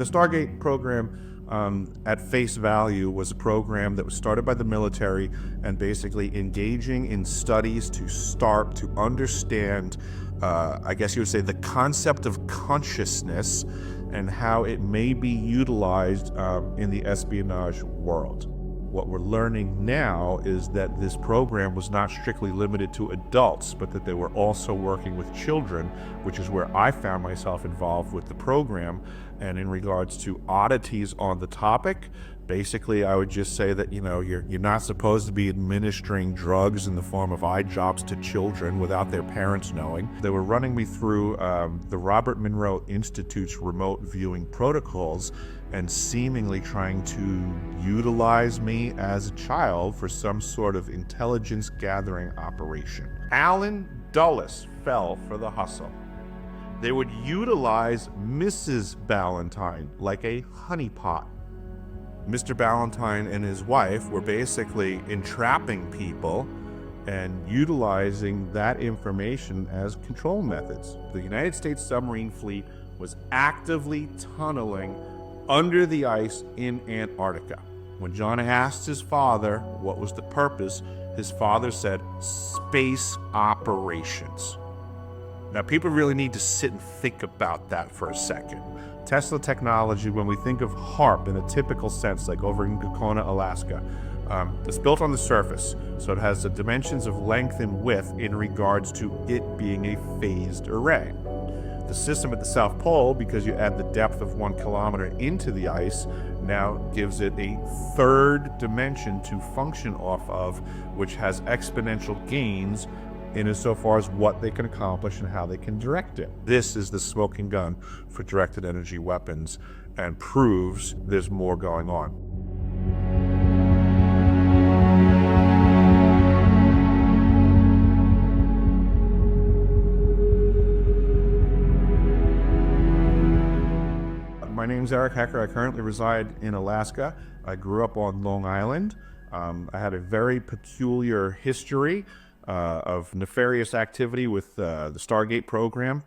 The Stargate program, at face value, was a program that was started by the military and basically engaging in studies to start to understand, I guess you would say, the concept of consciousness and how it may be utilized in the espionage world. What we're learning now is that this program was not strictly limited to adults, but that they were also working with children, which is where I found myself involved with the program. And in regards to oddities on the topic, basically I would just say that, you're not supposed to be administering drugs in the form of eye drops to children without their parents knowing. They were running me through the Robert Monroe Institute's remote viewing protocols and seemingly trying to utilize me as a child for some sort of intelligence gathering operation. Alan Dulles fell for the hustle. They would utilize Mrs. Ballantyne like a honeypot. Mr. Ballantyne and his wife were basically entrapping people and utilizing that information as control methods. The United States submarine fleet was actively tunneling under the ice in Antarctica. When John asked his father what was the purpose, his father said, space operations. Now, people really need to sit and think about that for a second. Tesla technology, when we think of HARP in a typical sense, like over in Gakona, Alaska, it's built on the surface, so it has the dimensions of length and width in regards to it being a phased array. The system at the South Pole, because you add the depth of 1 kilometer into the ice, now gives it a third dimension to function off of, which has exponential gains insofar as what they can accomplish and how they can direct it. This is the smoking gun for directed energy weapons and proves there's more going on. My name's Eric Hecker. I currently reside in Alaska. I grew up on Long Island. I had a very peculiar history of nefarious activity with the Stargate program,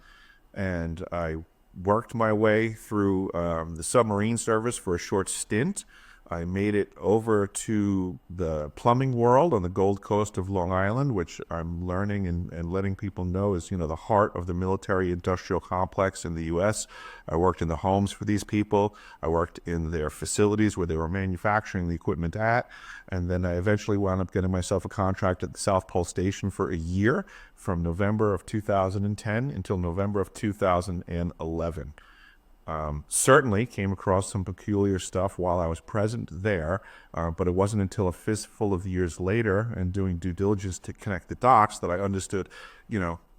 and I worked my way through the submarine service for a short stint. I made it over to the plumbing world on the Gold Coast of Long Island, which I'm learning and letting people know is, the heart of the military-industrial complex in the U.S. I worked in the homes for these people. I worked in their facilities where they were manufacturing the equipment at. And then I eventually wound up getting myself a contract at the South Pole Station for a year from November of 2010 until November of 2011. Certainly came across some peculiar stuff while I was present there, but it wasn't until a fistful of years later and doing due diligence to connect the dots that I understood,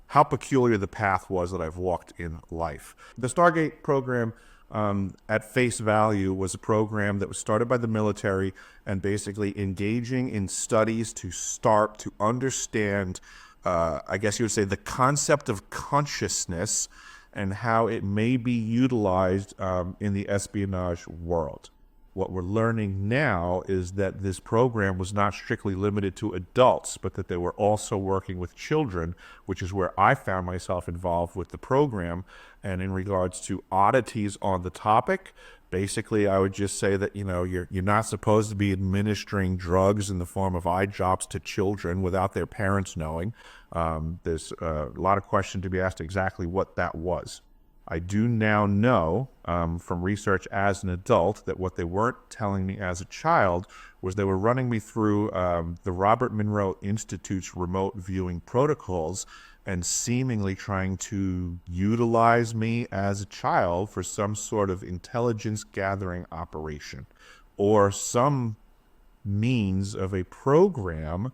how peculiar the path was that I've walked in life. The Stargate program, at face value, was a program that was started by the military and basically engaging in studies to start to understand, I guess you would say, the concept of consciousness and how it may be utilized in the espionage world. What we're learning now is that this program was not strictly limited to adults, but that they were also working with children, which is where I found myself involved with the program. And in regards to oddities on the topic, basically I would just say that, you're not supposed to be administering drugs in the form of eye drops to children without their parents knowing. There's a lot of question to be asked exactly what that was. I do now know from research as an adult that what they weren't telling me as a child was they were running me through the Robert Monroe Institute's remote viewing protocols and seemingly trying to utilize me as a child for some sort of intelligence gathering operation or some means of a program,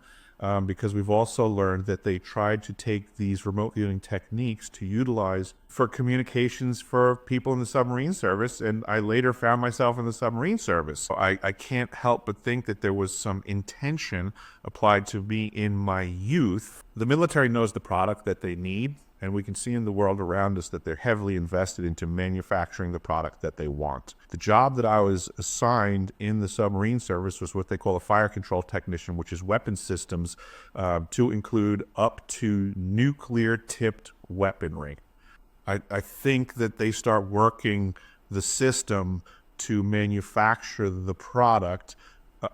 because we've also learned that they tried to take these remote viewing techniques to utilize for communications for people in the submarine service, and I later found myself in the submarine service. So I can't help but think that there was some intention applied to me in my youth. The military knows the product that they need, and we can see in the world around us that they're heavily invested into manufacturing the product that they want. The job that I was assigned in the submarine service was what they call a fire control technician, which is weapon systems to include up to nuclear-tipped weaponry. I think that they start working the system to manufacture the product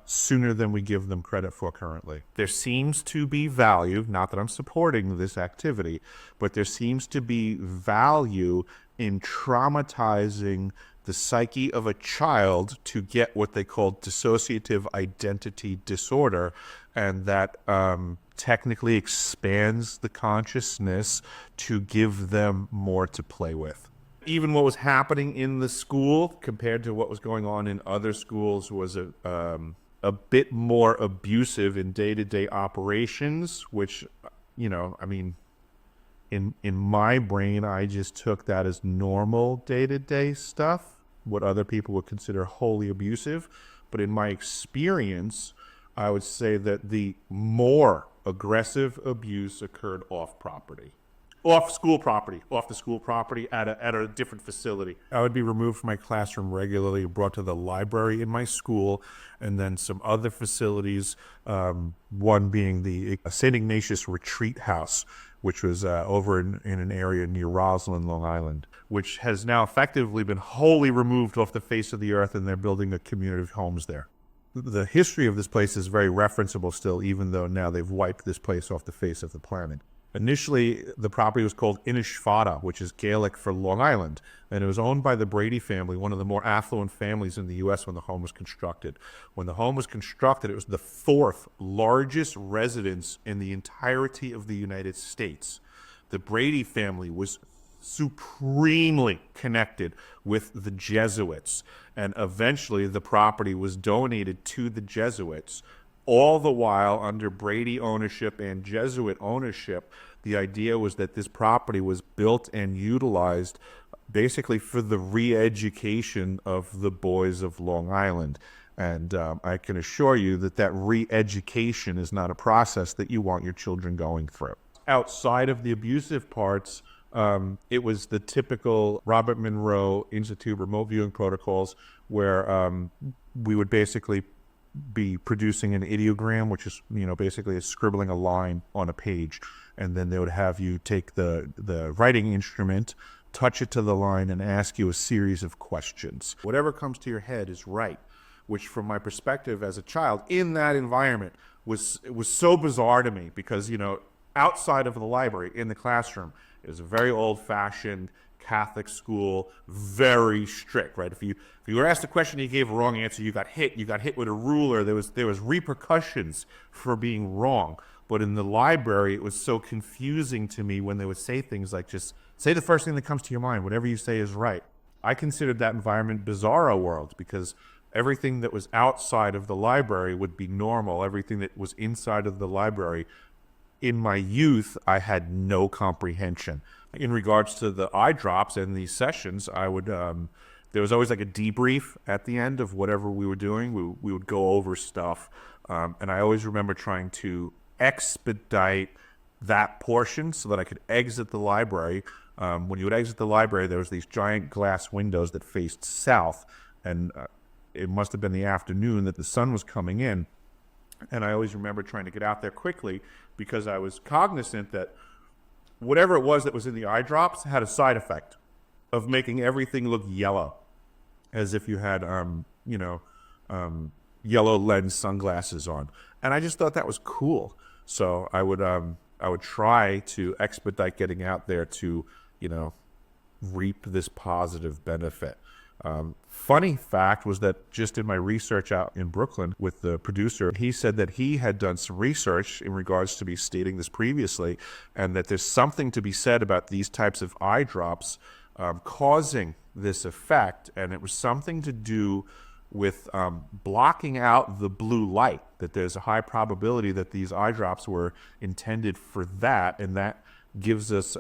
sooner than we give them credit for currently. There seems to be value, not that I'm supporting this activity, but there seems to be value in traumatizing the psyche of a child to get what they call dissociative identity disorder, and that technically expands the consciousness to give them more to play with. Even what was happening in the school compared to what was going on in other schools was a bit more abusive in day-to-day operations, which, you know, I mean, in my brain, I just took that as normal day-to-day stuff, what other people would consider wholly abusive. But in my experience, I would say that the more aggressive abuse occurred off property. Off the school property at a different facility. I would be removed from my classroom regularly, brought to the library in my school, and then some other facilities, one being the St. Ignatius Retreat House, which was over in an area near Roslyn, Long Island, which has now effectively been wholly removed off the face of the earth, and they're building a community of homes there. The history of this place is very referenceable still, even though now they've wiped this place off the face of the planet. Initially, the property was called Innisfada, which is Gaelic for Long Island, and it was owned by the Brady family, one of the more affluent families in the U.S. when the home was constructed. When the home was constructed, it was the fourth largest residence in the entirety of the United States. The Brady family was supremely connected with the Jesuits, and eventually the property was donated to the Jesuits. All the while, under Brady ownership and Jesuit ownership, the idea was that this property was built and utilized basically for the re-education of the boys of Long Island. And I can assure you that that re-education is not a process that you want your children going through. Outside of the abusive parts, it was the typical Robert Monroe Institute remote viewing protocols where we would basically be producing an ideogram, which is, you know, basically scribbling a line on a page, and then they would have you take the writing instrument, touch it to the line, and ask you a series of questions. Whatever comes to your head is right, which from my perspective as a child in that environment was so bizarre to me, because, you know, outside of the library, in the classroom, it was a very old-fashioned Catholic school, very strict, right? If you were asked a question and you gave a wrong answer, you got hit. You got hit with a ruler. There was repercussions for being wrong. But in the library, it was so confusing to me when they would say things like, just say the first thing that comes to your mind. Whatever you say is right. I considered that environment bizarro world, because everything that was outside of the library would be normal. Everything that was inside of the library, in my youth, I had no comprehension. In regards to the eye drops and these sessions, I would there was always like a debrief at the end of whatever we were doing. We would go over stuff, and I always remember trying to expedite that portion so that I could exit the library. When you would exit the library, there was these giant glass windows that faced south, and it must have been the afternoon that the sun was coming in, and I always remember trying to get out there quickly, because I was cognizant that whatever it was that was in the eye drops had a side effect of making everything look yellow, as if you had, yellow lens sunglasses on. And I just thought that was cool. So I would try to expedite getting out there to, reap this positive benefit. Funny fact was that just in my research out in Brooklyn with the producer, he said that he had done some research in regards to me stating this previously, and that there's something to be said about these types of eye drops causing this effect, and it was something to do with blocking out the blue light, that there's a high probability that these eye drops were intended for that, and that gives us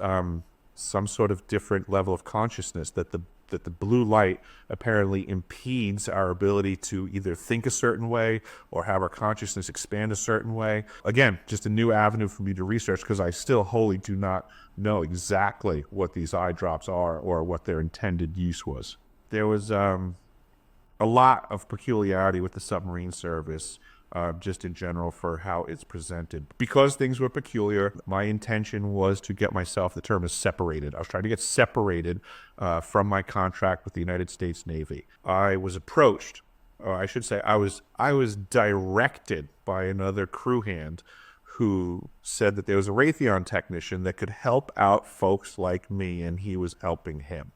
some sort of different level of consciousness, that the blue light apparently impedes our ability to either think a certain way or have our consciousness expand a certain way. Again, just a new avenue for me to research, because I still wholly do not know exactly what these eye drops are or what their intended use was. There was a lot of peculiarity with the submarine service. just in general for how it's presented. Because things were peculiar, my intention was to get myself, the term is separated. I was trying to get separated from my contract with the United States Navy. I was approached, or I should say, I was directed by another crew hand who said that there was a Raytheon technician that could help out folks like me, and he was helping him.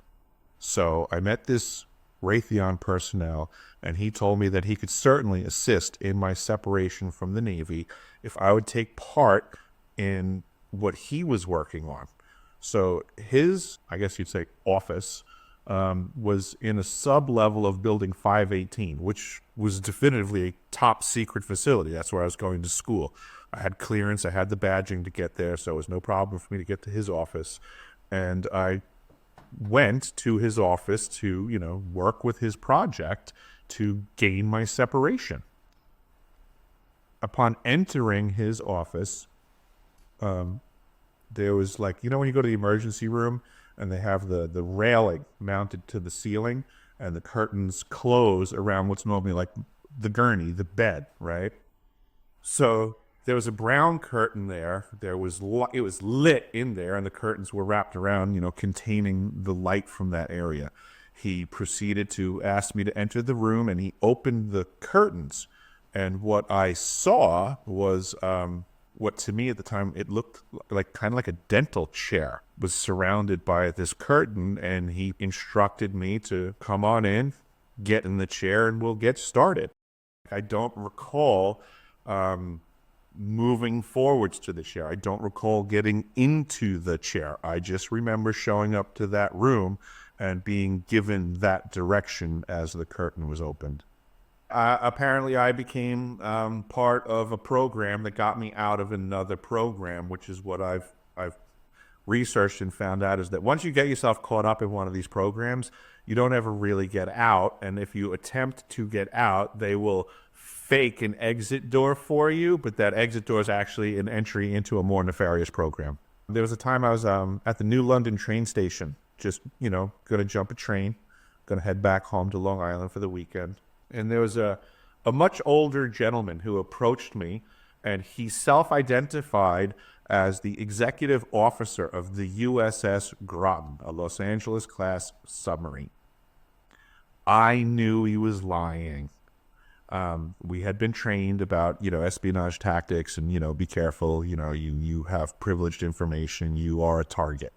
So I met this Raytheon personnel, and he told me that he could certainly assist in my separation from the Navy if I would take part in what he was working on. So his, I guess you'd say, office was in a sub-level of Building 518, which was definitively a top-secret facility. That's where I was going to school. I had clearance, I had the badging to get there, so it was no problem for me to get to his office. And I went to his office to, work with his project to gain my separation. Upon entering his office, there was when you go to the emergency room and they have the railing mounted to the ceiling and the curtains close around what's normally like the gurney, the bed, right? So there was a brown curtain there. It was lit in there, and the curtains were wrapped around, containing the light from that area. He proceeded to ask me to enter the room, and he opened the curtains. And what I saw was what to me at the time, it looked kind of like a dental chair. It was surrounded by this curtain, and he instructed me to come on in, get in the chair, and we'll get started. I don't recall moving forwards to the chair. I don't recall getting into the chair. I just remember showing up to that room and being given that direction as the curtain was opened. Apparently, I became part of a program that got me out of another program, which is what I've researched and found out, is that once you get yourself caught up in one of these programs, you don't ever really get out. And if you attempt to get out, they will fake an exit door for you, but that exit door is actually an entry into a more nefarious program. There was a time I was at the New London train station, just, going to jump a train, going to head back home to Long Island for the weekend. And there was a much older gentleman who approached me, and he self-identified as the executive officer of the USS Groton, a Los Angeles-class submarine. I knew he was lying. We had been trained about, espionage tactics and, be careful, you have privileged information, you are a target.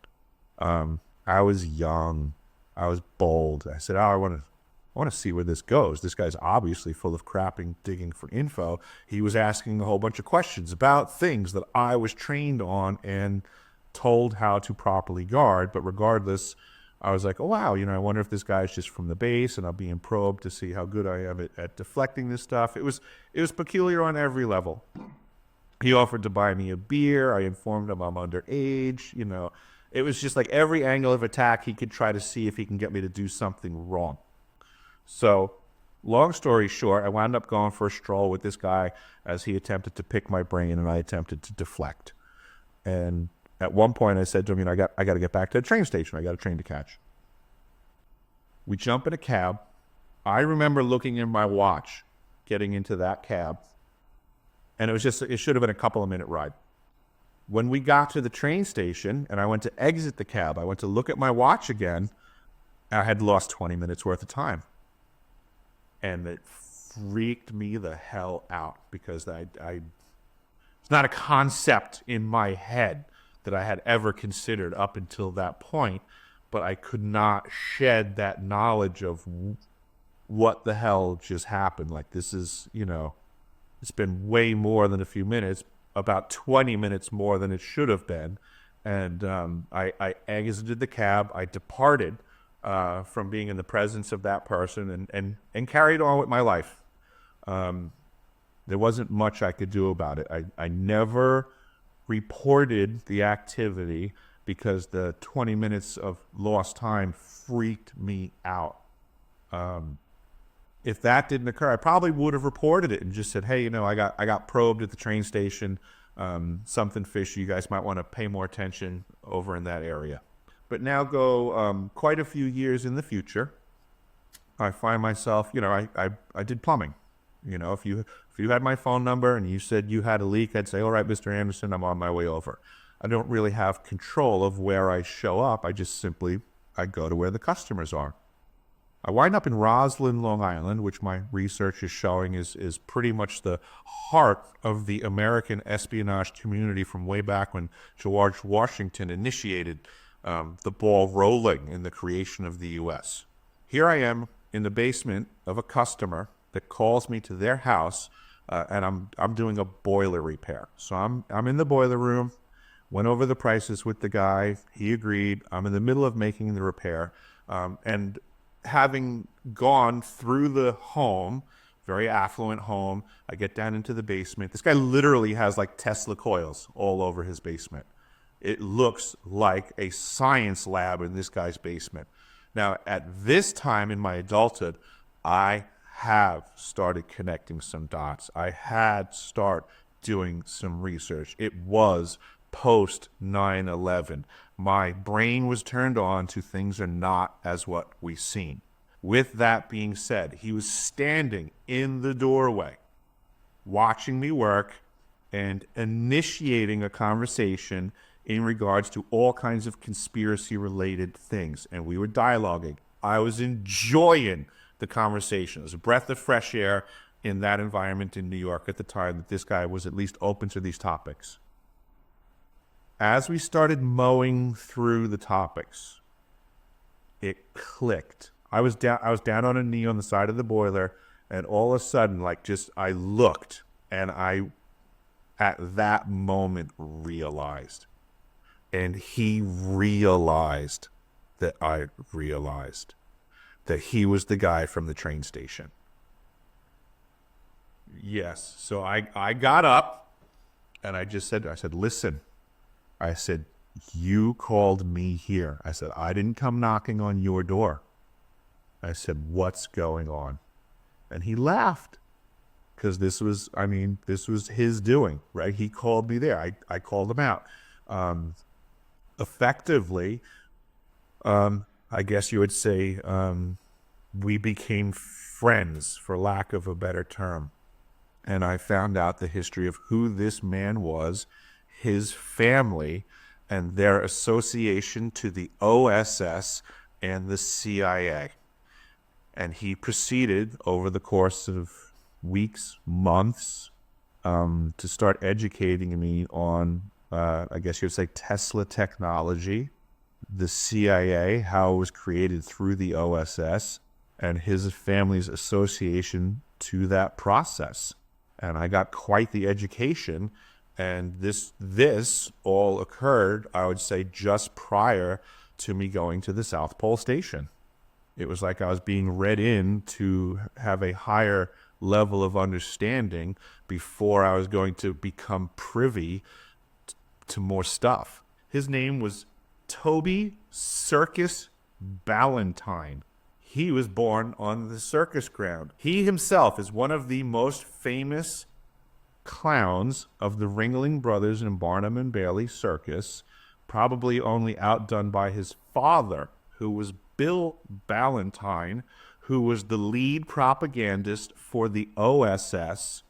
I was young, I was bold. I said, I want to see where this goes. This guy's obviously full of crap and digging for info. He was asking a whole bunch of questions about things that I was trained on and told how to properly guard. But regardless, I was like, oh, wow, I wonder if this guy's just from the base and I'm being probed to see how good I am at deflecting this stuff. It was peculiar on every level. He offered to buy me a beer. I informed him I'm underage. It was just like every angle of attack he could try to see if he can get me to do something wrong. So, long story short, I wound up going for a stroll with this guy as he attempted to pick my brain and I attempted to deflect. And at one point I said to him, I got to get back to the train station. I got a train to catch. We jump in a cab. I remember looking in my watch, getting into that cab, and it should have been a couple of minute ride. When we got to the train station and I went to exit the cab, I went to look at my watch again, and I had lost 20 minutes worth of time. And it freaked me the hell out because it's not a concept in my head that I had ever considered up until that point, but I could not shed that knowledge of what the hell just happened. Like, this is, it's been way more than a few minutes, about 20 minutes more than it should have been. And I exited the cab. I departed from being in the presence of that person and carried on with my life. There wasn't much I could do about it. I never reported the activity because the 20 minutes of lost time freaked me out. If that didn't occur, I probably would have reported it and just said, hey, I got probed at the train station, something fishy. You guys might want to pay more attention over in that area. But now go quite a few years in the future, I find myself, I did plumbing. If you had my phone number and you said you had a leak, I'd say, all right, Mr. Anderson, I'm on my way over. I don't really have control of where I show up. I go to where the customers are. I wind up in Roslyn, Long Island, which my research is showing is pretty much the heart of the American espionage community from way back when George Washington initiated the ball rolling in the creation of the U.S. Here I am in the basement of a customer that calls me to their house, and I'm doing a boiler repair. So I'm in the boiler room, went over the prices with the guy. He agreed. I'm in the middle of making the repair, and having gone through the home, very affluent home, I get down into the basement. This guy literally has like Tesla coils all over his basement. It looks like a science lab in this guy's basement. Now, at this time in my adulthood, I have started connecting some dots. I had start doing some research. It was post 9/11. My brain was turned on to things are not as what we've seen. With that being said, he was standing in the doorway, watching me work and initiating a conversation in regards to all kinds of conspiracy-related things. And we were dialoguing. I was enjoying the conversation. It was a breath of fresh air in that environment in New York at the time that this guy was at least open to these topics. As we started mowing through the topics, it clicked. I was down on a knee on the side of the boiler, and all of a sudden, I looked, and I, at that moment, realized. And he realized that I realized that he was the guy from the train station. Yes. So I got up, and I said, listen. I said, you called me here. I said, I didn't come knocking on your door. I said, what's going on? And he laughed because this was his doing, right? He called me there. I called him out. Effectively, I guess you would say we became friends, for lack of a better term. And I found out the history of who this man was, his family, and their association to the OSS and the CIA. And he proceeded over the course of weeks, months, to start educating me on, I guess you would say, Tesla technology, the CIA, how it was created through the OSS, and his family's association to that process. And I got quite the education. And this all occurred, I would say, just prior to me going to the South Pole Station. It was like I was being read in to have a higher level of understanding before I was going to become privy to more stuff. His name was Toby Circus Ballantyne. He was born on the circus ground. He himself is one of the most famous clowns of the Ringling Brothers and Barnum and Bailey circus, probably only outdone by his father, who was Bill Ballantyne, who was the lead propagandist for the OSS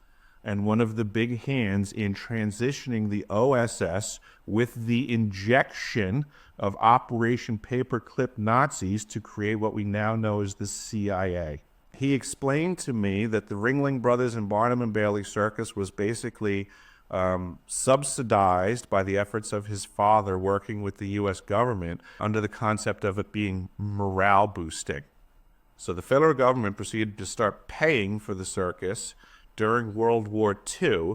and one of the big hands in transitioning the OSS with the injection of Operation Paperclip Nazis to create what we now know as the CIA. He explained to me that the Ringling Brothers and Barnum and Bailey circus was basically subsidized by the efforts of his father working with the U.S. government under the concept of it being morale boosting. So the federal government proceeded to start paying for the circus during World War II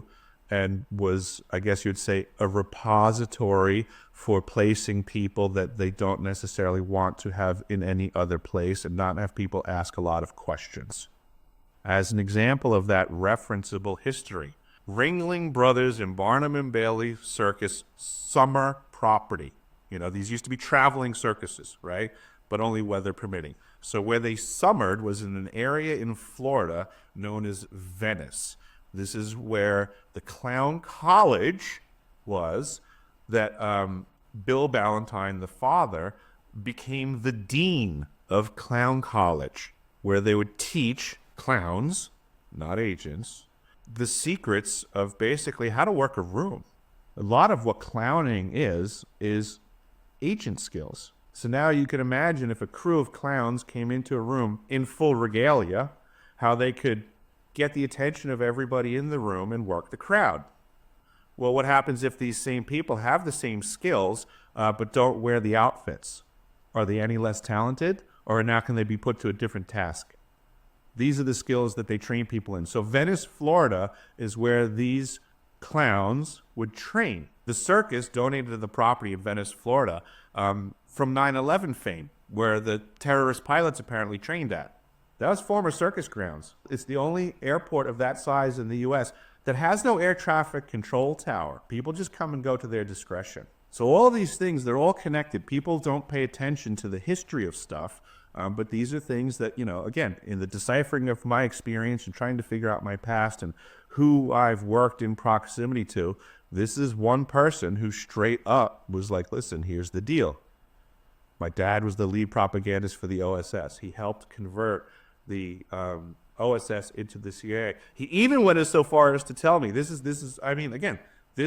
and was, I guess you'd say, a repository for placing people that they don't necessarily want to have in any other place and not have people ask a lot of questions. As an example of that referenceable history, Ringling Brothers and Barnum and Bailey Circus summer property. These used to be traveling circuses, right? But only weather permitting. So where they summered was in an area in Florida known as Venice. This is where the Clown College was that Bill Ballantyne, the father, became the dean of Clown College, where they would teach clowns not agents, the secrets of basically how to work a room. A lot of what clowning is agent skills. So now you can imagine if a crew of clowns came into a room in full regalia, how they could get the attention of everybody in the room and work the crowd. Well, what happens if these same people have the same skills but don't wear the outfits? Are they any less talented, or now can they be put to a different task? These are the skills that they train people in. So Venice, Florida is where these clowns would train. The circus donated the property of Venice, Florida from 9/11 fame, where the terrorist pilots apparently trained at. That was former circus grounds. It's the only airport of that size in the U.S. that has no air traffic control tower. People just come and go to their discretion. So all these things, they're all connected. People don't pay attention to the history of stuff, but these are things that, again, in the deciphering of my experience and trying to figure out my past and who I've worked in proximity to, this is one person who straight up was like, listen, here's the deal. My dad was the lead propagandist for the OSS. He helped convert the OSS into the CIA. He even went as so far as to tell me, this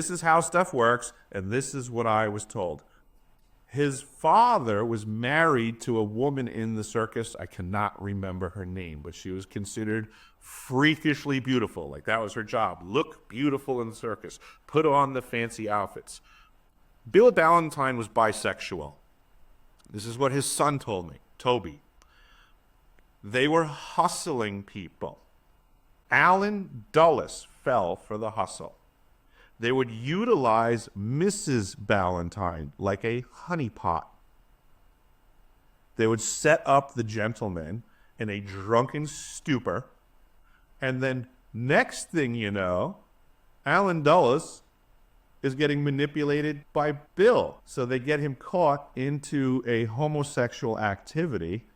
is how stuff works, and this is what I was told. His father was married to a woman in the circus. I cannot remember her name, but she was considered freakishly beautiful. Like, that was her job. Look beautiful in the circus. Put on the fancy outfits. Bill Ballantine was bisexual. This is what his son told me, Toby. They were hustling people. Alan Dulles fell for the hustle. They would utilize Mrs. Ballantine like a honeypot. They would set up the gentleman in a drunken stupor, and then next thing you know, Alan Dulles is getting manipulated by Bill. So they get him caught into a homosexual activity,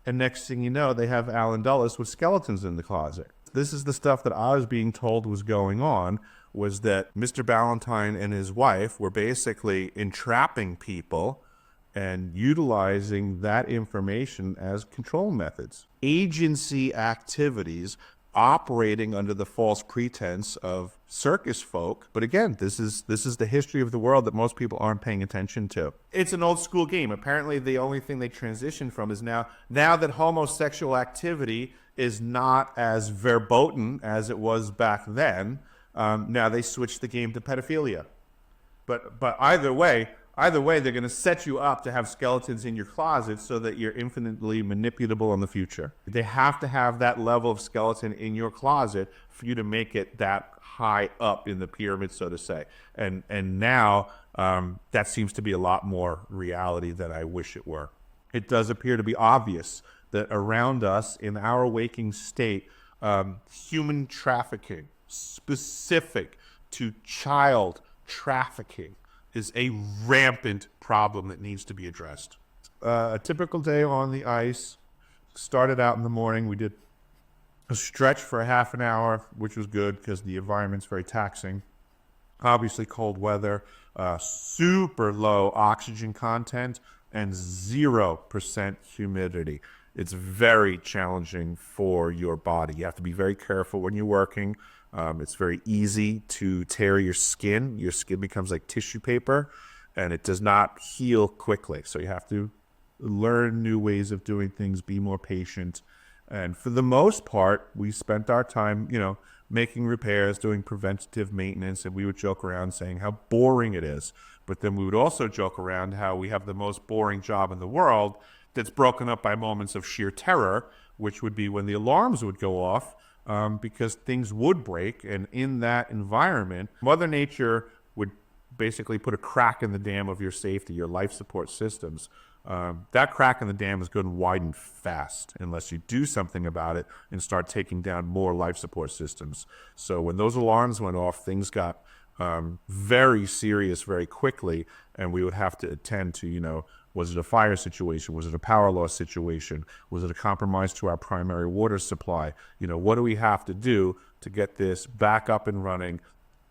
and next thing you know, they have Alan Dulles with skeletons in the closet. This is the stuff that I was being told was going on, was that Mr. Ballantine and his wife were basically entrapping people and utilizing that information as control methods. Agency activities operating under the false pretense of circus folk. But again, this is the history of the world that most people aren't paying attention to. It's an old school game. Apparently the only thing they transitioned from is now that homosexual activity is not as verboten as it was back then, now they switched the game to pedophilia. But either way, they're going to set you up to have skeletons in your closet so that you're infinitely manipulable in the future. They have to have that level of skeleton in your closet for you to make it that high up in the pyramid, so to say. And now that seems to be a lot more reality than I wish it were. It does appear to be obvious that around us, in our waking state, human trafficking, specific to child trafficking, is a rampant problem that needs to be addressed. A typical day on the ice started out in the morning. We did a stretch for a half an hour, which was good because the environment's very taxing. Obviously cold weather, super low oxygen content, and 0% humidity. It's very challenging for your body. You have to be very careful when you're working. It's very easy to tear your skin. Your skin becomes like tissue paper, and it does not heal quickly. So you have to learn new ways of doing things, be more patient. And for the most part, we spent our time, making repairs, doing preventative maintenance, and we would joke around saying how boring it is. But then we would also joke around how we have the most boring job in the world that's broken up by moments of sheer terror, which would be when the alarms would go off, because things would break. And in that environment, Mother Nature would basically put a crack in the dam of your safety, your life support systems. That crack in the dam is going to widen fast unless you do something about it and start taking down more life support systems. So when those alarms went off, things got very serious very quickly, and we would have to attend to, was it a fire situation? Was it a power loss situation? Was it a compromise to our primary water supply? What do we have to do to get this back up and running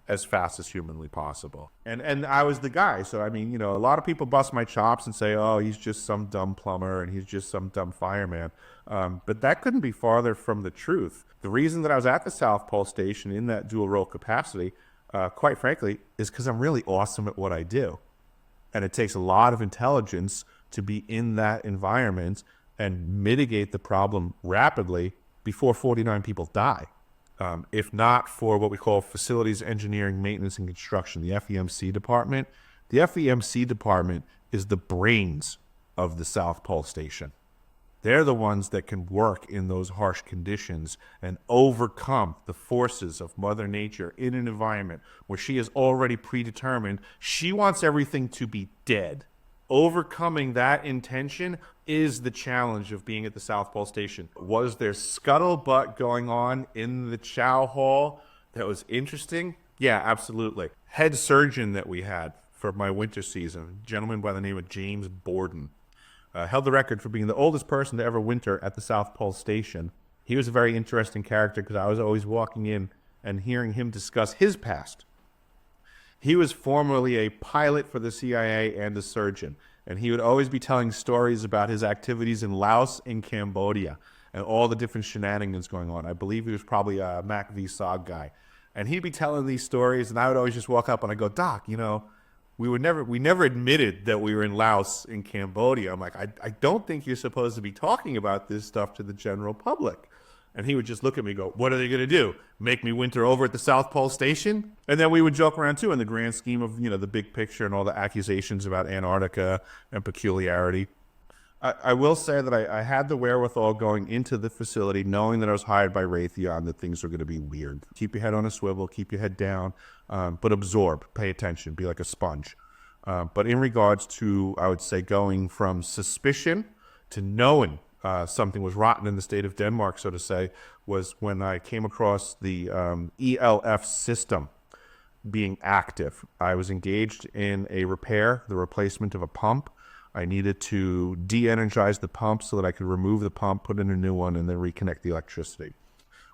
as fast as humanly possible. And I was the guy. So, I mean, a lot of people bust my chops and say, oh, he's just some dumb plumber and he's just some dumb fireman. But that couldn't be farther from the truth. The reason that I was at the South Pole Station in that dual role capacity, quite frankly, is because I'm really awesome at what I do. And it takes a lot of intelligence to be in that environment and mitigate the problem rapidly before 49 people die. If not for what we call Facilities Engineering, Maintenance, and Construction, the FEMC department. The FEMC department is the brains of the South Pole Station. They're the ones that can work in those harsh conditions and overcome the forces of Mother Nature in an environment where she is already predetermined. She wants everything to be dead. Overcoming that intention is the challenge of being at the South Pole Station. Was there scuttlebutt going on in the chow hall that was interesting? Yeah, absolutely. Head surgeon that we had for my winter season, a gentleman by the name of James Borden, held the record for being the oldest person to ever winter at the South Pole Station. He was a very interesting character because I was always walking in and hearing him discuss his past. He was formerly a pilot for the CIA and a surgeon, and he would always be telling stories about his activities in Laos and Cambodia and all the different shenanigans going on. I believe he was probably a Mac V SOG guy. And he'd be telling these stories, and I would always just walk up and I'd go, Doc, we never admitted that we were in Laos and Cambodia. I'm like, I don't think you're supposed to be talking about this stuff to the general public. And he would just look at me and go, what are they going to do? Make me winter over at the South Pole Station? And then we would joke around, too, in the grand scheme of, the big picture and all the accusations about Antarctica and peculiarity. I will say that I had the wherewithal going into the facility, knowing that I was hired by Raytheon, that things were going to be weird. Keep your head on a swivel, keep your head down, but absorb, pay attention, be like a sponge. But in regards to, I would say, going from suspicion to knowing something was rotten in the state of Denmark, so to say, was when I came across the ELF system being active. I was engaged in a repair, the replacement of a pump. I needed to de-energize the pump so that I could remove the pump, put in a new one, and then reconnect the electricity.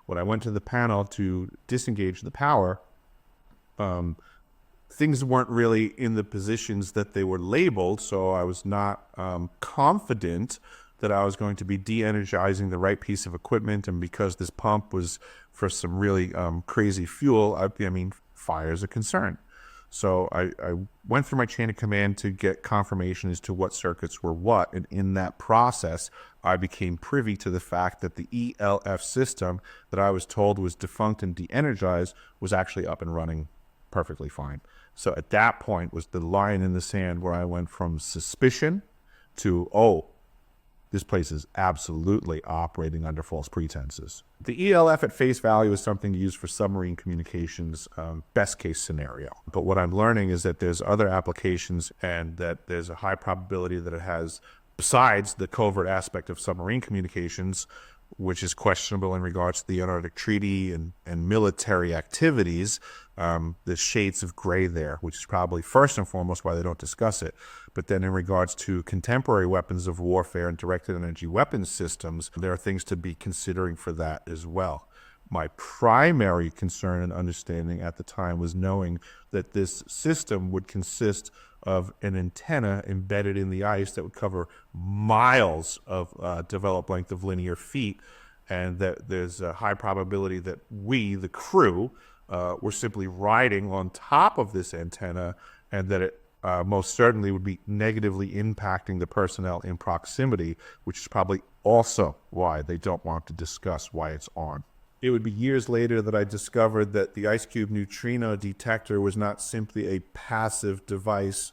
When I went to the panel to disengage the power, things weren't really in the positions that they were labeled, so I was not confident that I was going to be de-energizing the right piece of equipment. And because this pump was for some really crazy fuel, I mean, fire is a concern. So I went through my chain of command to get confirmation as to what circuits were what. And in that process, I became privy to the fact that the ELF system that I was told was defunct and de-energized was actually up and running perfectly fine. So at that point was the line in the sand where I went from suspicion to, oh, this place is absolutely operating under false pretenses. The ELF at face value is something used for submarine communications, best case scenario. But what I'm learning is that there's other applications and that there's a high probability that it has, besides the covert aspect of submarine communications, which is questionable in regards to the Antarctic Treaty and military activities, the shades of gray there, which is probably first and foremost why they don't discuss it. But then in regards to contemporary weapons of warfare and directed energy weapons systems, there are things to be considering for that as well. My primary concern and understanding at the time was knowing that this system would consist of an antenna embedded in the ice that would cover miles of developed length of linear feet, and that there's a high probability that we, the crew, were simply riding on top of this antenna, and that it most certainly would be negatively impacting the personnel in proximity, which is probably also why they don't want to discuss why it's on. It would be years later that I discovered that the IceCube neutrino detector was not simply a passive device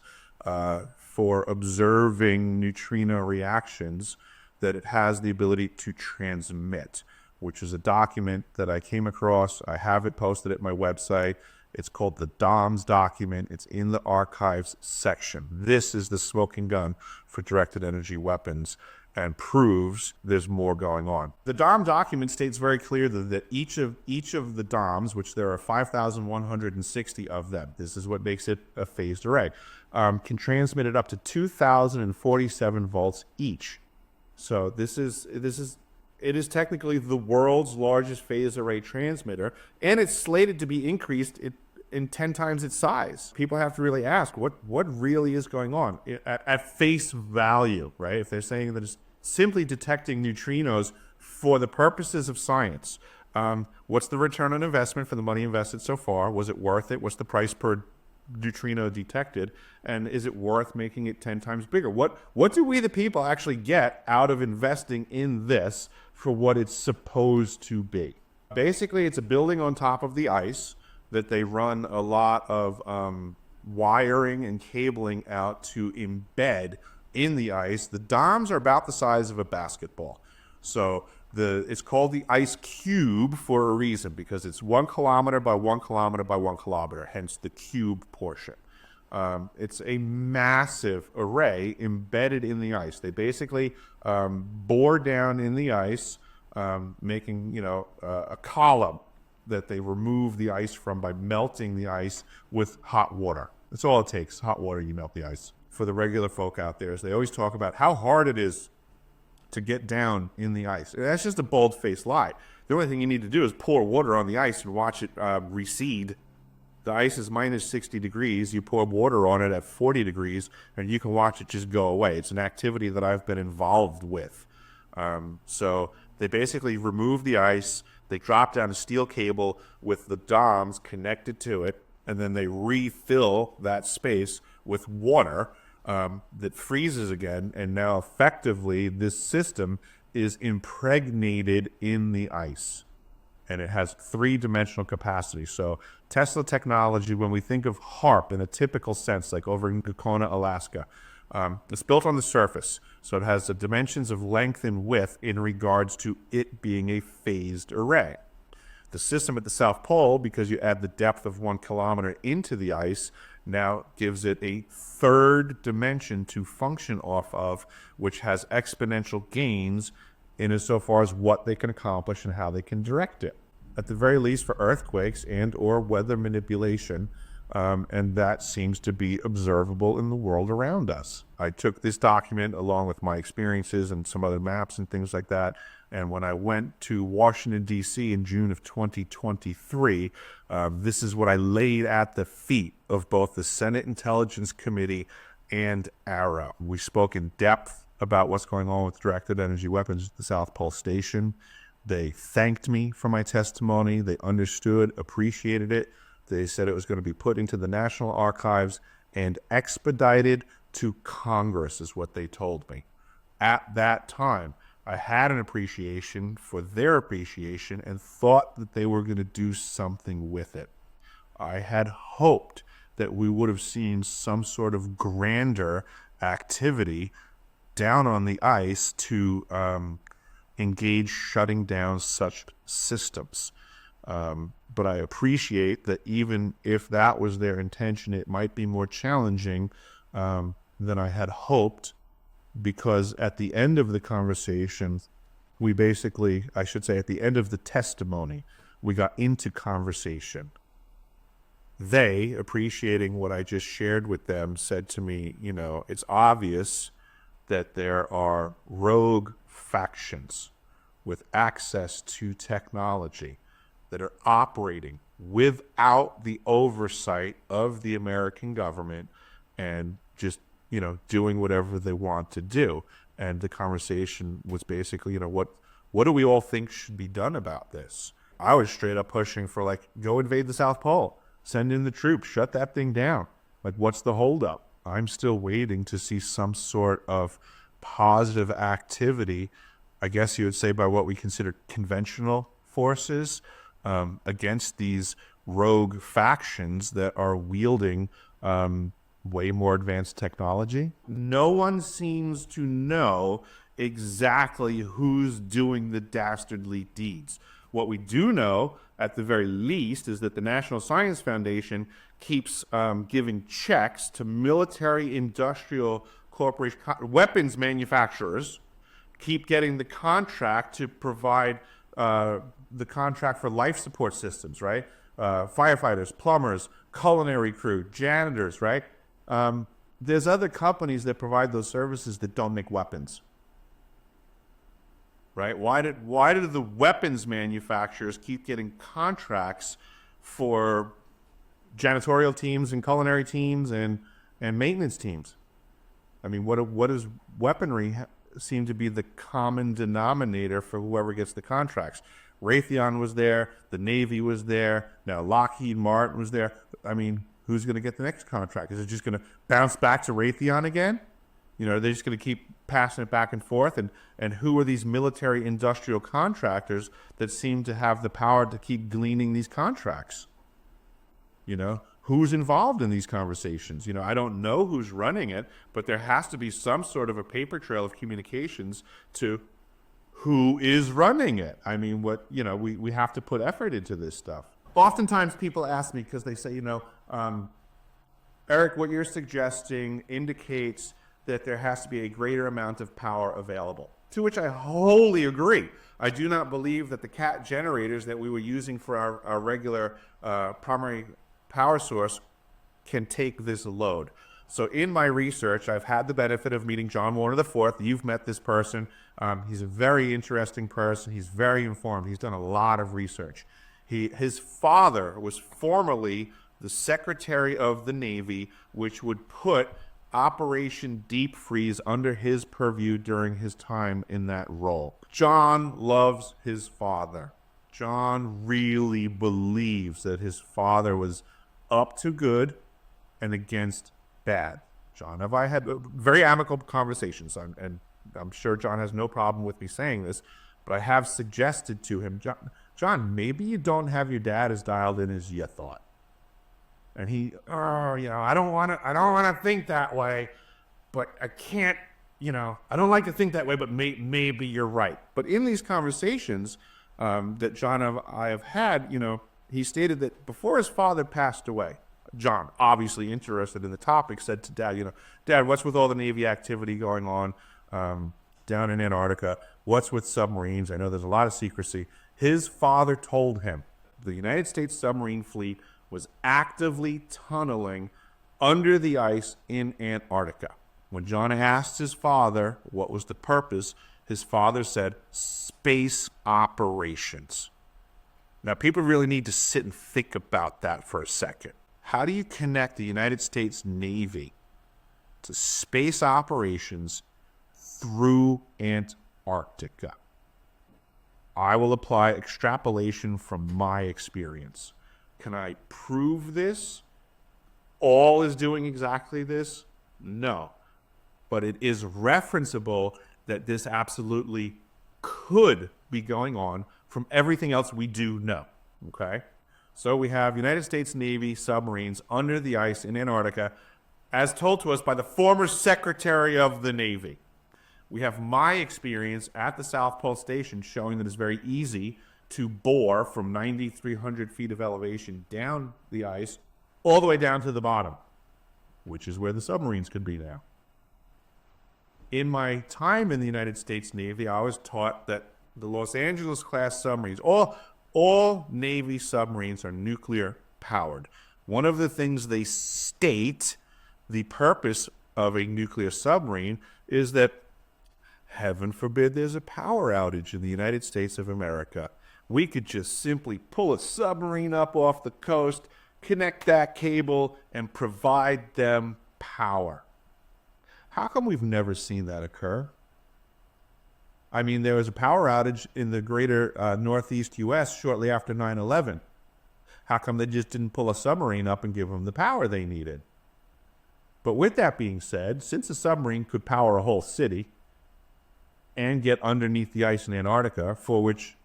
for observing neutrino reactions, that it has the ability to transmit, which is a document that I came across. I have it posted at my website. It's called the DOMS document. It's in the archives section. This is the smoking gun for directed energy weapons, and proves there's more going on. The DOM document states very clearly that each of the DOMs, which there are 5,160 of them, this is what makes it a phased array, can transmit at up to 2,047 volts each. So it is technically the world's largest phased array transmitter, and it's slated to be increased in 10 times its size. People have to really ask, what really is going on at face value, right? If they're saying that it's simply detecting neutrinos for the purposes of science, what's the return on investment for the money invested so far? Was it worth it? What's the price per neutrino detected? And is it worth making it 10 times bigger? What do we, the people, actually get out of investing in this for what it's supposed to be? Basically, it's a building on top of the ice that they run a lot of wiring and cabling out to embed in the ice. The domes are about the size of a basketball. So it's called the ice cube for a reason, because it's 1 kilometer by 1 kilometer by 1 kilometer, hence the cube portion. It's a massive array embedded in the ice. They basically bore down in the ice, making, a column that they remove the ice from by melting the ice with hot water. That's all it takes. Hot water, you melt the ice. For the regular folk out there, is they always talk about how hard it is to get down in the ice. That's just a bold-faced lie. The only thing you need to do is pour water on the ice and watch it recede. The ice is minus 60 degrees. You pour water on it at 40 degrees, and you can watch it just go away. It's an activity that I've been involved with. So they basically remove the ice. They drop down a steel cable with the domes connected to it, and then they refill that space with water that freezes again, and now effectively this system is impregnated in the ice, and it has 3-dimensional capacity. So Tesla technology, when we think of HARP in a typical sense, like over in Gakona, Alaska, it's built on the surface, so it has the dimensions of length and width in regards to it being a phased array. The system at the South Pole, because you add the depth of 1 kilometer into the ice, now gives it a 3rd dimension to function off of, which has exponential gains in as so far as what they can accomplish and how they can direct it. At the very least for earthquakes and or weather manipulation, and that seems to be observable in the world around us. I took this document along with my experiences and some other maps and things like that, and when I went to Washington, D.C. in June of 2023, this is what I laid at the feet of both the Senate Intelligence Committee and ARROW. We spoke in depth about what's going on with directed energy weapons at the South Pole Station. They thanked me for my testimony. They understood, appreciated it. They said it was going to be put into the National Archives and expedited to Congress, is what they told me. At that time, I had an appreciation for their appreciation and thought that they were going to do something with it. I had hoped that we would have seen some sort of grander activity down on the ice to engage shutting down such systems. But I appreciate that even if that was their intention, it might be more challenging than I had hoped, because at the end of the conversation, we basically, I should say at the end of the testimony, we got into conversation. They, appreciating what I just shared with them, said to me, it's obvious that there are rogue factions with access to technology that are operating without the oversight of the American government and just, doing whatever they want to do. And the conversation was basically, what do we all think should be done about this? I was straight up pushing for go invade the South Pole, send in the troops, shut that thing down. What's the holdup? I'm still waiting to see some sort of positive activity, I guess you would say, by what we consider conventional forces, against these rogue factions that are wielding way more advanced technology. No one seems to know exactly who's doing the dastardly deeds. What we do know, at the very least, is that the National Science Foundation keeps giving checks to military industrial corporation, weapons manufacturers, keep getting the contract to provide the contract for life support systems, right? Firefighters, plumbers, culinary crew, janitors, right? There's other companies that provide those services that don't make weapons, right? Why did the weapons manufacturers keep getting contracts for janitorial teams and culinary teams and maintenance teams. I mean, what does weaponry seem to be the common denominator for whoever gets the contracts? Raytheon was there, the Navy was there, now Lockheed Martin was there. I mean, who's going to get the next contract? Is it just going to bounce back to Raytheon again? You know, they're just going to keep passing it back and forth. And who are these military industrial contractors that seem to have the power to keep gleaning these contracts? You know, who's involved in these conversations? You know, I don't know who's running it, but there has to be some sort of a paper trail of communications to who is running it. I mean, we have to put effort into this stuff. Oftentimes people ask me, because they say, Eric, what you're suggesting indicates that there has to be a greater amount of power available. To which I wholly agree. I do not believe that the CAT generators that we were using for our regular primary power source can take this load. So in my research, I've had the benefit of meeting John Warner IV. You've met this person. He's a very interesting person. He's very informed. He's done a lot of research. His father was formerly the Secretary of the Navy, which would put Operation Deep Freeze under his purview during his time in that role. John loves his father. John really believes that his father was up to good and against bad. John and I had very amicable conversations, and I'm sure John has no problem with me saying this, but I have suggested to him, John, maybe you don't have your dad as dialed in as you thought. And he, I don't want to think that way, but I can't, I don't like to think that way, but maybe you're right. But in these conversations that John and I have had, he stated that before his father passed away, John, obviously interested in the topic, said to Dad, Dad, what's with all the Navy activity going on down in Antarctica? What's with submarines? I know there's a lot of secrecy. His father told him the United States submarine fleet was actively tunneling under the ice in Antarctica. When John asked his father what was the purpose, his father said, space operations. Now, people really need to sit and think about that for a second. How do you connect the United States Navy to space operations through Antarctica? I will apply extrapolation from my experience. Can I prove this? All is doing exactly this? No. But it is referenceable that this absolutely could be going on from everything else we do know. Okay? So we have United States Navy submarines under the ice in Antarctica, as told to us by the former Secretary of the Navy. We have my experience at the South Pole Station showing that it's very easy to bore from 9,300 feet of elevation down the ice all the way down to the bottom, which is where the submarines could be now. In my time in the United States Navy, I was taught that the Los Angeles class submarines, all Navy submarines are nuclear powered. One of the things they state, the purpose of a nuclear submarine, is that heaven forbid there's a power outage in the United States of America. We could just simply pull a submarine up off the coast, connect that cable, and provide them power. How come we've never seen that occur? I mean, there was a power outage in the greater northeast U.S. shortly after 9/11. How come they just didn't pull a submarine up and give them the power they needed? But with that being said, since a submarine could power a whole city and get underneath the ice in Antarctica, for which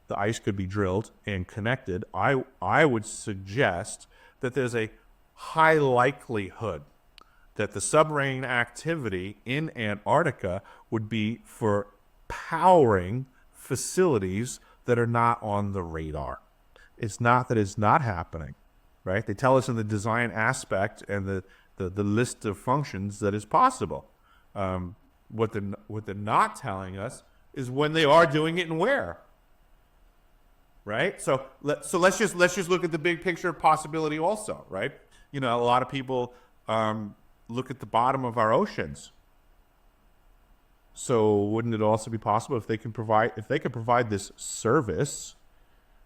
the ice could be drilled and connected, I would suggest that there's a high likelihood that the submarine activity in Antarctica would be for powering facilities that are not on the radar. It's not that it's not happening, right? They tell us in the design aspect and the list of functions that is possible. What they're not telling us is when they are doing it and where. Right? So let's just look at the big picture possibility also, right? A lot of people look at the bottom of our oceans. So wouldn't it also be possible if they could provide this service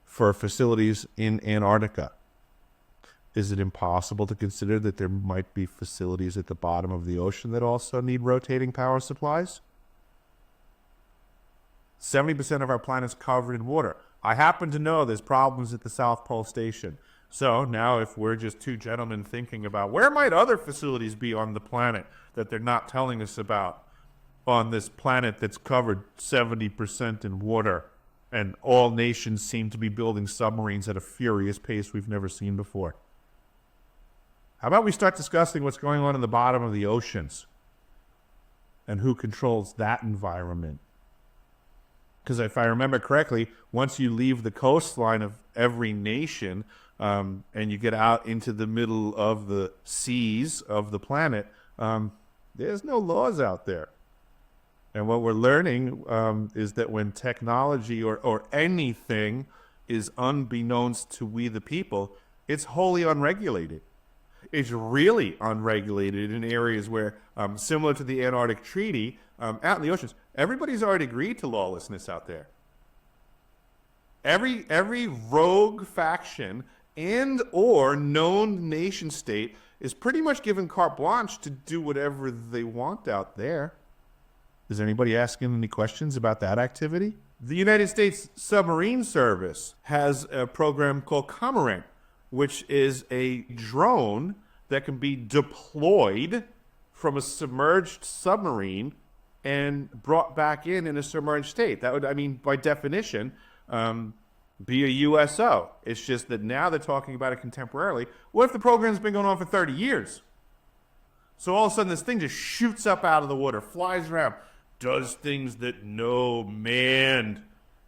for facilities in Antarctica? Is it impossible to consider that there might be facilities at the bottom of the ocean that also need rotating power supplies? 70% of our planet's covered in water. I happen to know there's problems at the South Pole Station. So now if we're just two gentlemen thinking about where might other facilities be on the planet that they're not telling us about on this planet that's covered 70% in water, and all nations seem to be building submarines at a furious pace we've never seen before. How about we start discussing what's going on in the bottom of the oceans and who controls that environment? Because if I remember correctly, once you leave the coastline of every nation and you get out into the middle of the seas of the planet, there's no laws out there. And what we're learning is that when technology or anything is unbeknownst to we the people, it's wholly unregulated. It's really unregulated in areas where, similar to the Antarctic Treaty, out in the oceans, everybody's already agreed to lawlessness out there. Every rogue faction and or known nation state is pretty much given carte blanche to do whatever they want out there. Is anybody asking any questions about that activity? The United States Submarine Service has a program called Cormorant, which is a drone that can be deployed from a submerged submarine and brought back in a submerged state. That would, I mean, by definition, be a USO. It's just that now they're talking about it contemporarily. What if the program's been going on for 30 years? So all of a sudden this thing just shoots up out of the water, flies around, does things that no manned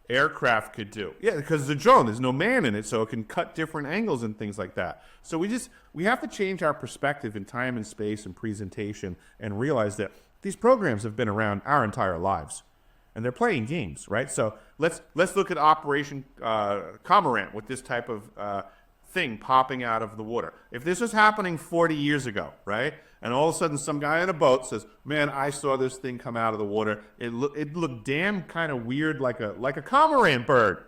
aircraft could do. Yeah, because it's a drone. There's no man in it, so it can cut different angles and things like that. So we have to change our perspective in time and space and presentation and realize that these programs have been around our entire lives. And they're playing games, right? So let's look at Operation Cormorant with this type of thing popping out of the water. If this was happening 40 years ago, right? And all of a sudden some guy in a boat says, man, I saw this thing come out of the water. It looked damn kind of weird, like a cormorant bird,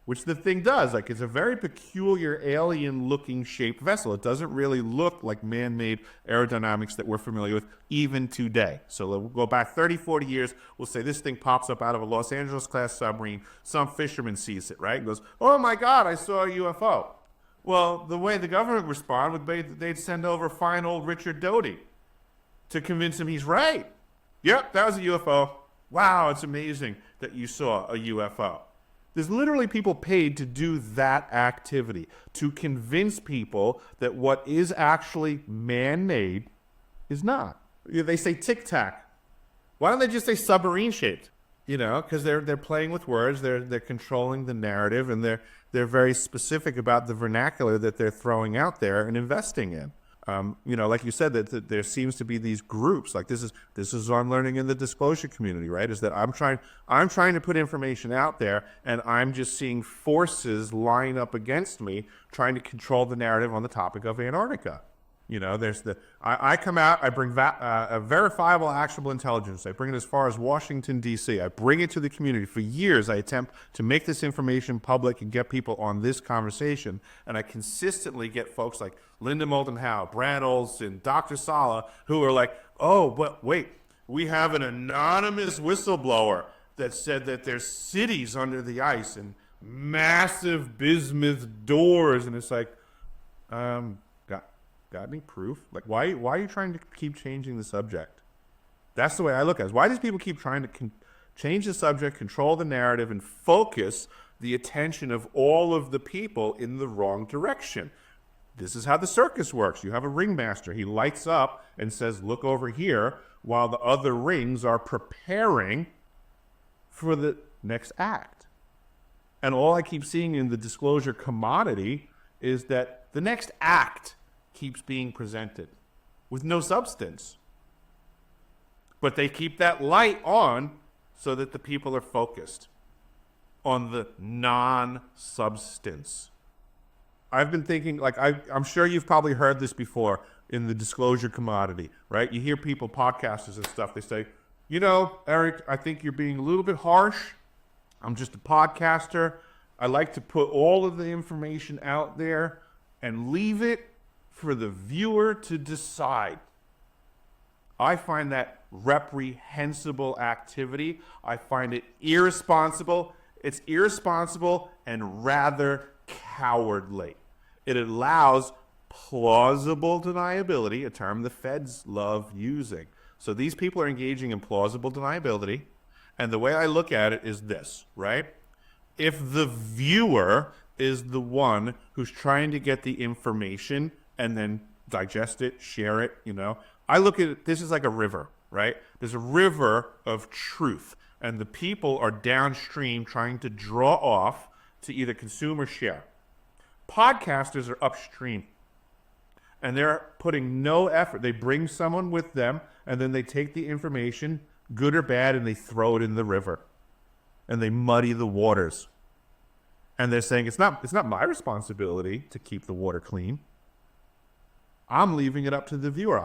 which the thing does. Like, it's a very peculiar alien-looking shaped vessel. It doesn't really look like man-made aerodynamics that we're familiar with even today. So we'll go back 30, 40 years. We'll say this thing pops up out of a Los Angeles-class submarine. Some fisherman sees it, right? And goes, oh, my God, I saw a UFO. Well, the way the government would respond would be they'd send over fine old Richard Doty to convince him he's right. Yep, that was a UFO. Wow, it's amazing that you saw a UFO. There's literally people paid to do that activity, to convince people that what is actually man-made is not. They say tic-tac. Why don't they just say submarine-shaped? You know, because they're playing with words, they're controlling the narrative, and they're very specific about the vernacular that they're throwing out there and investing in. You know, like you said, that there seems to be these groups. Like this is what I'm learning in the disclosure community, right? Is that I'm trying to put information out there, and I'm just seeing forces line up against me, trying to control the narrative on the topic of Antarctica. You know, I come out, I bring a verifiable, actionable intelligence. I bring it as far as Washington, D.C. I bring it to the community. For years, I attempt to make this information public and get people on this conversation. And I consistently get folks like Linda Moulton Howe, Brad Olson, Dr. Sala, who are like, oh, but wait, we have an anonymous whistleblower that said that there's cities under the ice and massive bismuth doors. And it's like, got any proof? Like, why are you trying to keep changing the subject? That's the way I look at it. Why does people keep trying to change the subject, control the narrative, and focus the attention of all of the people in the wrong direction? This is how the circus works. You have a ringmaster. He lights up and says, look over here, while the other rings are preparing for the next act. And all I keep seeing in the disclosure commodity is that the next act keeps being presented with no substance. But they keep that light on so that the people are focused on the non-substance. I've been thinking, like, I'm sure you've probably heard this before in the disclosure commodity, right? You hear people, podcasters and stuff, they say, you know, Eric, I think you're being a little bit harsh. I'm just a podcaster. I like to put all of the information out there and leave it for the viewer to decide. I find that reprehensible activity. I find it irresponsible. It's irresponsible and rather cowardly. It allows plausible deniability, a term the feds love using. So these people are engaging in plausible deniability. And the way I look at it is this, right? If the viewer is the one who's trying to get the information and then digest it, share it, I look at it, this is like a river, right? There's a river of truth, and the people are downstream trying to draw off to either consume or share. Podcasters are upstream, and they're putting no effort. They bring someone with them, and then they take the information, good or bad, and they throw it in the river, and they muddy the waters. And they're saying it's not my responsibility to keep the water clean. I'm leaving it up to the viewer.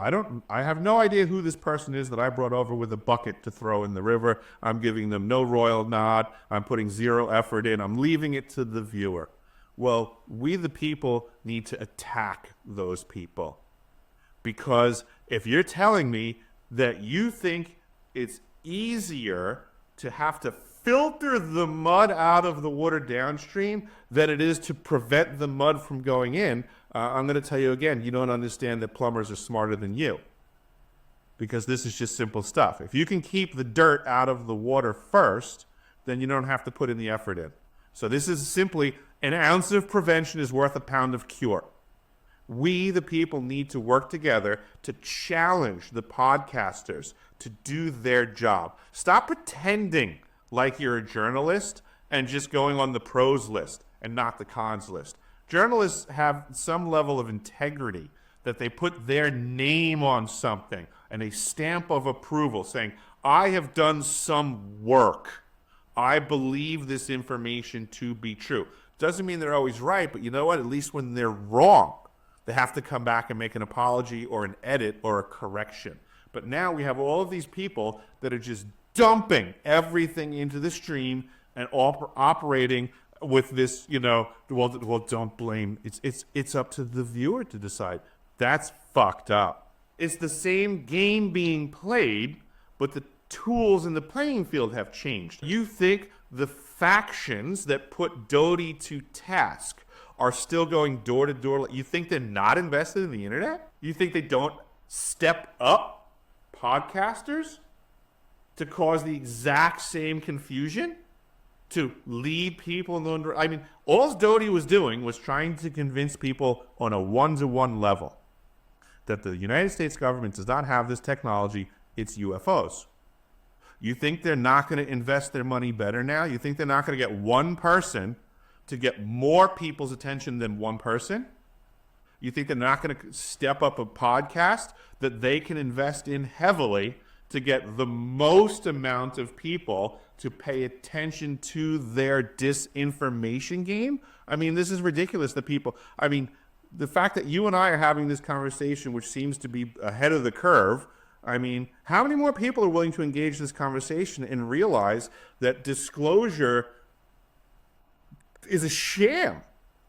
I have no idea who this person is that I brought over with a bucket to throw in the river. I'm giving them no royal nod. I'm putting zero effort in. I'm leaving it to the viewer. Well, we the people need to attack those people. Because if you're telling me that you think it's easier to have to filter the mud out of the water downstream than it is to prevent the mud from going in, I'm going to tell you again, you don't understand that plumbers are smarter than you. Because this is just simple stuff. If you can keep the dirt out of the water first, then you don't have to put in the effort in. So this is simply an ounce of prevention is worth a pound of cure. We, the people, need to work together to challenge the podcasters to do their job. Stop pretending like you're a journalist and just going on the pros list and not the cons list. Journalists have some level of integrity that they put their name on something and a stamp of approval saying, I have done some work. I believe this information to be true. Doesn't mean they're always right, but you know what? At least when they're wrong, they have to come back and make an apology or an edit or a correction. But now we have all of these people that are just dumping everything into the stream and operating with this, well, don't blame. It's up to the viewer to decide. That's fucked up. It's the same game being played, but the tools in the playing field have changed. You think the factions that put Doty to task are still going door to door? You think they're not invested in the internet? You think they don't step up podcasters to cause the exact same confusion? To lead people in the... I mean, all Doty was doing was trying to convince people on a one-to-one level that the United States government does not have this technology, it's UFOs. You think they're not going to invest their money better now? You think they're not going to get one person to get more people's attention than one person? You think they're not going to step up a podcast that they can invest in heavily to get the most amount of people to pay attention to their disinformation game? I mean, this is ridiculous. The fact that you and I are having this conversation, which seems to be ahead of the curve, I mean, how many more people are willing to engage this conversation and realize that disclosure is a sham?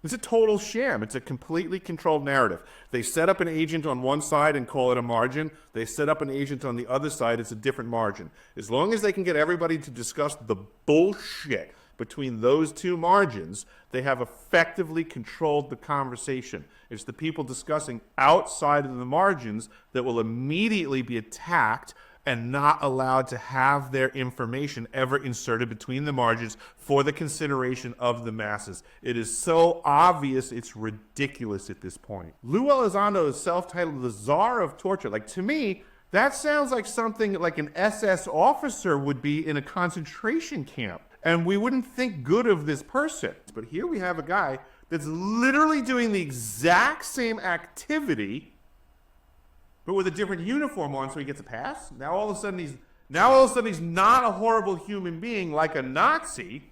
It's a total sham. It's a completely controlled narrative. They set up an agent on one side and call it a margin. They set up an agent on the other side. It's a different margin. As long as they can get everybody to discuss the bullshit between those two margins, they have effectively controlled the conversation. It's the people discussing outside of the margins that will immediately be attacked and not allowed to have their information ever inserted between the margins for the consideration of the masses. It is so obvious, it's ridiculous at this point. Lou Elizondo is self-titled the Czar of Torture. To me, that sounds like something like an SS officer would be in a concentration camp. And we wouldn't think good of this person. But here we have a guy that's literally doing the exact same activity, but with a different uniform on, so he gets a pass. Now all of a sudden he's not a horrible human being like a Nazi,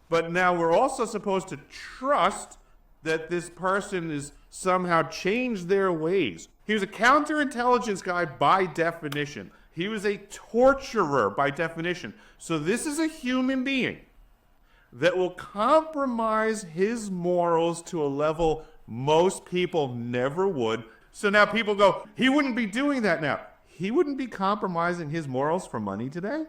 but now we're also supposed to trust that this person is somehow changed their ways. He was a counterintelligence guy by definition. He was a torturer by definition. So this is a human being that will compromise his morals to a level Most people never would. So now people go, he wouldn't be doing that now. He wouldn't be compromising his morals for money today?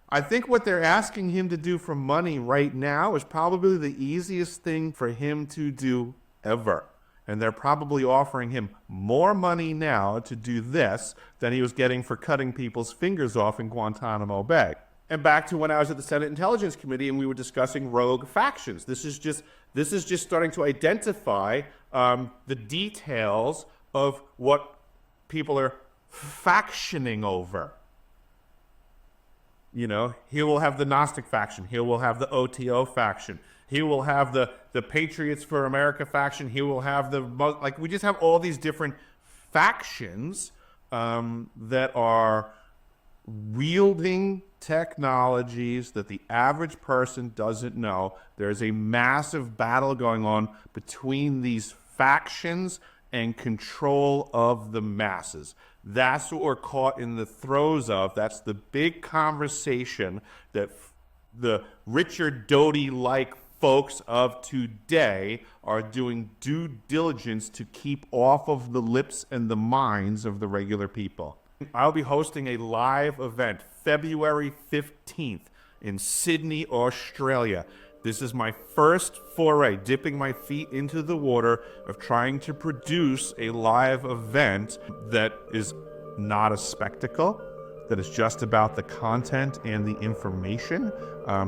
I think what they're asking him to do for money right now is probably the easiest thing for him to do ever. And they're probably offering him more money now to do this than he was getting for cutting people's fingers off in Guantanamo Bay. And back to when I was at the Senate Intelligence Committee and we were discussing rogue factions. This is just starting to identify the details of what people are factioning over. You know, he will have the Gnostic faction. He will have the OTO faction. He will have the Patriots for America faction. He will have we just have all these different factions that are wielding technologies that the average person doesn't know. There's a massive battle going on between these factions and control of the masses. That's what we're caught in the throes of. That's the big conversation that the Richard Doty-like folks of today are doing due diligence to keep off of the lips and the minds of the regular people. I'll be hosting a live event February 15th in Sydney, Australia. This is my first foray, dipping my feet into the water of trying to produce a live event that is not a spectacle, that is just about the content and the information.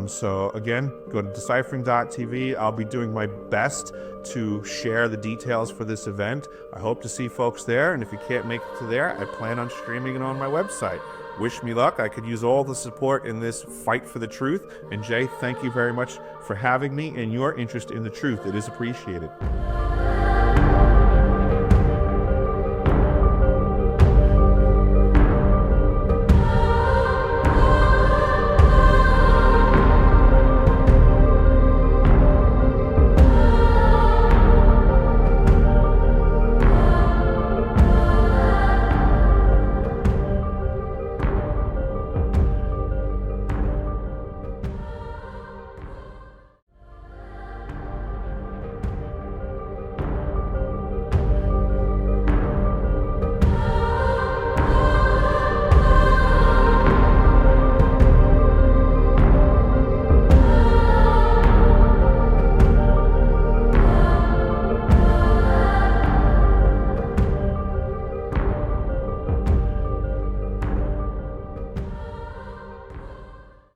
So again, go to deciphering.tv. I'll be doing my best to share the details for this event. I hope to see folks there, and if you can't make it to there, I plan on streaming it on my website. Wish me luck. I could use all the support in this fight for the truth. And Jay, thank you very much for having me and your interest in the truth. It is appreciated.